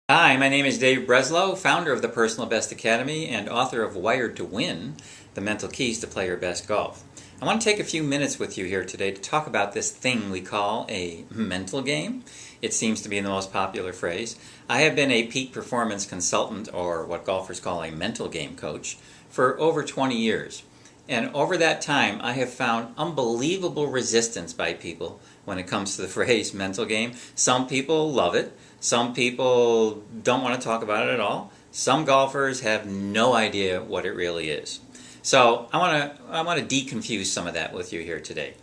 Hi, my name is Dave Breslow, founder of the Personal Best Academy and author of Wired to Win, The Mental Keys to Play Your Best Golf. I want to take a few minutes with you here today to talk about this thing we call a mental game. It seems to be the most popular phrase. I have been a peak performance consultant, or what golfers call a mental game coach, for over 20 years. And over that time, I have found unbelievable resistance by people when it comes to the phrase mental game. Some people love it. Some people don't want to talk about it at all. Some golfers have no idea what it really is. So I want to deconfuse some of that with you here today.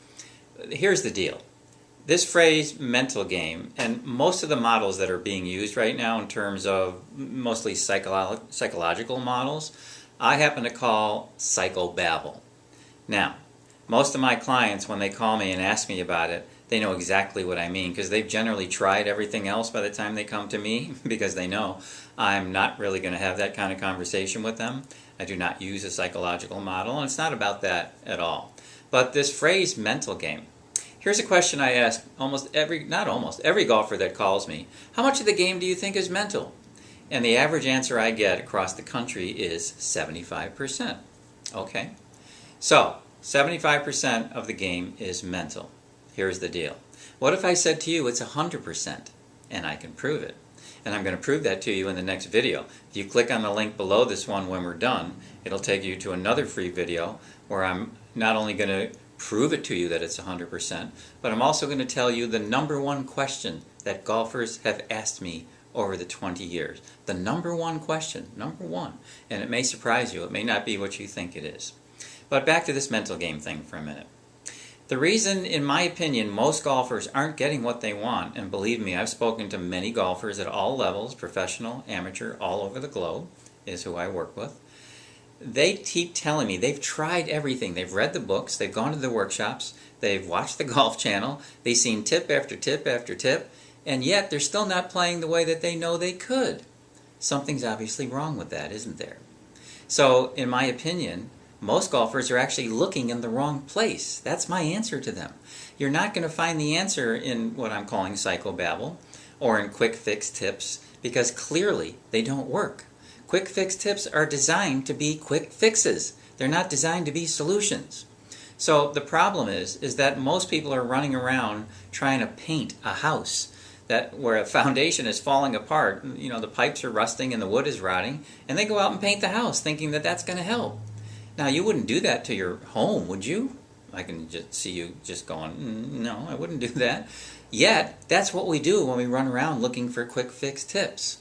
Here's the deal. This phrase mental game, and most of the models that are being used right now in terms of mostly psychological models, I happen to call psychobabble. Now, most of my clients, when they call me and ask me about it, they know exactly what I mean because they've generally tried everything else by the time they come to me because they know I'm not really going to have that kind of conversation with them. I do not use a psychological model, and it's not about that at all. But this phrase mental game, here's a question I ask not almost every golfer that calls me. How much of the game do you think is mental? And the average answer I get across the country is 75%. Okay, so 75% of the game is mental. Here's the deal. What if I said to you it's 100%? And I can prove it. And I'm going to prove that to you in the next video. If you click on the link below this one when we're done, it'll take you to another free video where I'm not only going to prove it to you that it's 100%, but I'm also going to tell you the number one question that golfers have asked me over the 20 years. The number one question, number one. And it may surprise you. It may not be what you think it is. But back to this mental game thing for a minute. The reason, in my opinion, most golfers aren't getting what they want, and believe me, I've spoken to many golfers at all levels, professional, amateur, all over the globe, is who I work with. They keep telling me they've tried everything. They've read the books, they've gone to the workshops, they've watched the Golf Channel, they've seen tip after tip after tip, and yet they're still not playing the way that they know they could. Something's obviously wrong with that, isn't there? So, in my opinion, most golfers are actually looking in the wrong place. That's my answer to them. You're not going to find the answer in what I'm calling psychobabble or in quick fix tips because clearly they don't work. Quick fix tips are designed to be quick fixes. They're not designed to be solutions. So the problem is that most people are running around trying to paint a house where a foundation is falling apart, the pipes are rusting and the wood is rotting, and they go out and paint the house thinking that that's going to help. Now, you wouldn't do that to your home, would you? I can just see you just going, no, I wouldn't do that. Yet, that's what we do when we run around looking for quick fix tips.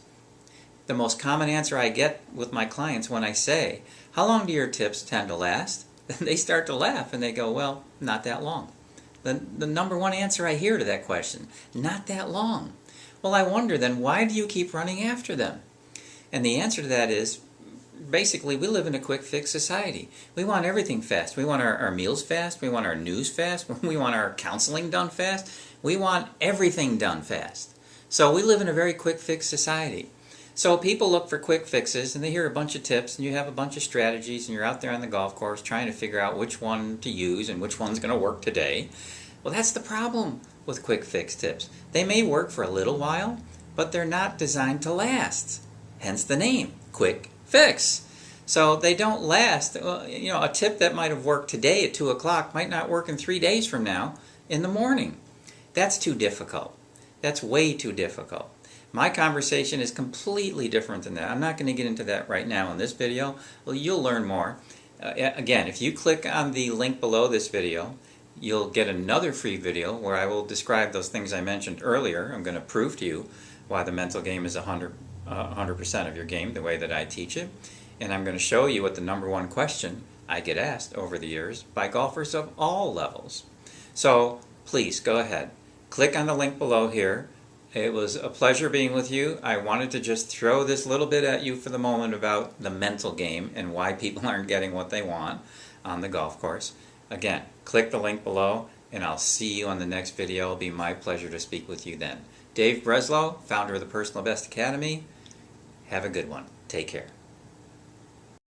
The most common answer I get with my clients when I say, how long do your tips tend to last? They start to laugh and they go, well, not that long. The number one answer I hear to that question, not that long. Well, I wonder then, why do you keep running after them? And the answer to that is, basically, we live in a quick fix society. We want everything fast. We want our meals fast. We want our news fast. We want our counseling done fast. We want everything done fast. So we live in a very quick fix society. So people look for quick fixes and they hear a bunch of tips and you have a bunch of strategies and you're out there on the golf course trying to figure out which one to use and which one's going to work today. Well, that's the problem with quick fix tips. They may work for a little while, but they're not designed to last. Hence the name, quick fix. So they don't last. A tip that might have worked today at 2 o'clock might not work in 3 days from now in the morning. That's too difficult. That's way too difficult. My conversation is completely different than that. I'm not going to get into that right now in this video. Well, you'll learn more. Again, if you click on the link below this video, you'll get another free video where I will describe those things I mentioned earlier. I'm going to prove to you why the mental game is 100% of your game, the way that I teach it. And I'm going to show you what the number one question I get asked over the years by golfers of all levels. So please go ahead. Click on the link below here. It was a pleasure being with you. I wanted to just throw this little bit at you for the moment about the mental game and why people aren't getting what they want on the golf course. Again, click the link below and I'll see you on the next video. It'll be my pleasure to speak with you then. Dave Breslow, founder of the Personal Best Academy. Have a good one. Take care.